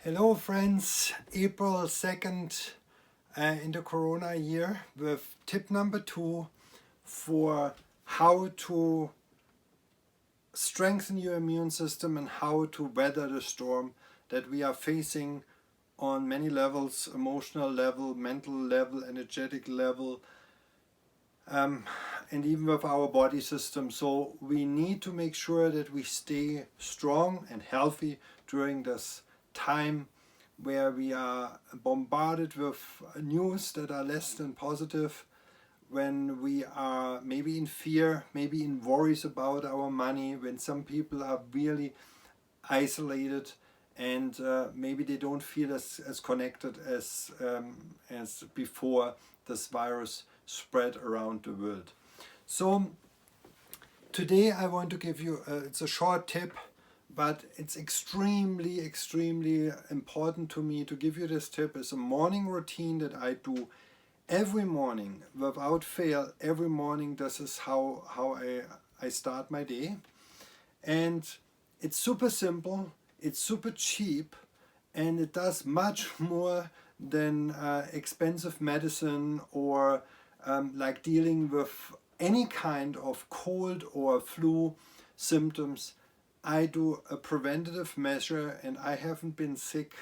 Hello friends, April 2nd in the Corona year with tip number 2 for how to strengthen your immune system and how to weather the storm that we are facing on many levels: emotional level, mental level, energetic level, and even with our body system. So we need to make sure that we stay strong and healthy during this time where we are bombarded with news that are less than positive, when we are maybe in fear, maybe in worries about our money, when some people are really isolated and maybe they don't feel as connected as before this virus spread around the world. So today I want to give you, it's a short tip, but it's extremely important to me to give you this tip. It's a morning routine that I do every morning without fail. Every morning this is how I start my day, and it's super simple, it's super cheap, and it does much more than expensive medicine or like dealing with any kind of cold or flu symptoms. I do a preventative measure, and I haven't been sick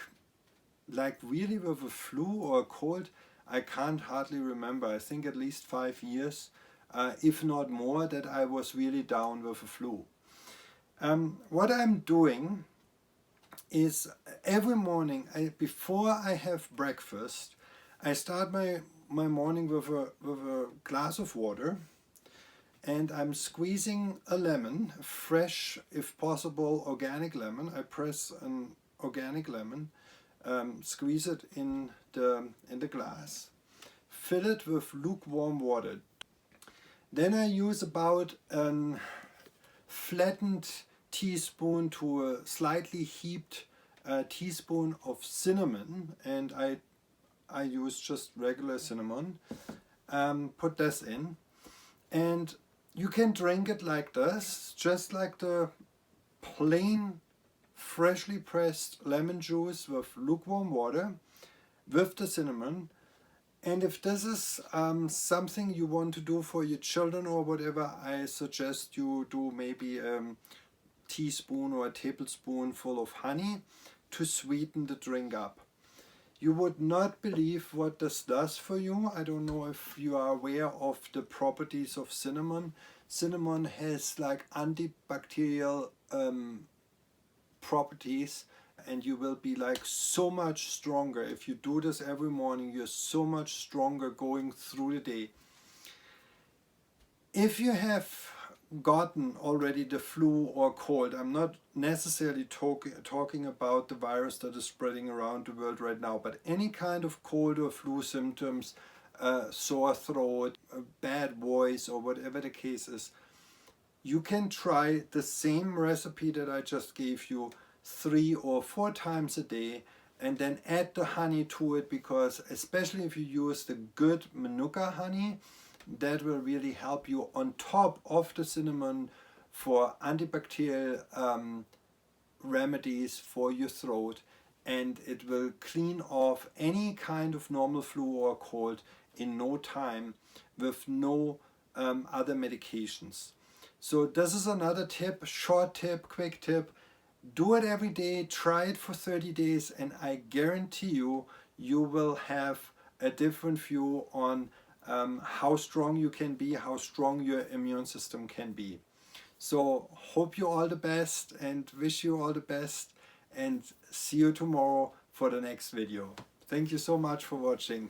like really with a flu or a cold. I can't hardly remember. I think at least 5 years, if not more, that I was really down with a flu. What I'm doing is every morning, before I have breakfast, I start my morning with a glass of water, and I'm squeezing a lemon, fresh, if possible, organic lemon. I press an organic lemon, squeeze it in the glass, fill it with lukewarm water. Then I use about a flattened teaspoon to a slightly heaped teaspoon of cinnamon, and I use just regular cinnamon. Put this in, and you can drink it like this, just like the plain freshly pressed lemon juice with lukewarm water with the cinnamon. And if this is something you want to do for your children or whatever, I suggest you do maybe a teaspoon or a tablespoon full of honey to sweeten the drink up. You would not believe what this does for you. I don't know if you are aware of the properties of cinnamon. Cinnamon has like antibacterial properties, and you will be like so much stronger. If you do this every morning, you're so much stronger going through the day. If you have gotten already the flu or cold, I'm not necessarily talking about the virus that is spreading around the world right now, but any kind of cold or flu symptoms, sore throat, a bad voice, or whatever the case is, you can try the same recipe that I just gave you 3 or 4 times a day, and then add the honey to it, because especially if you use the good Manuka honey, that will really help you on top of the cinnamon for antibacterial remedies for your throat, and it will clean off any kind of normal flu or cold in no time with no other medications. So this is another tip, short tip, quick tip. Do it every day, try it for 30 days, and I guarantee you, you will have a different view on how strong you can be, how strong your immune system can be. So hope you all the best and wish you all the best, and see you tomorrow for the next video. Thank you so much for watching.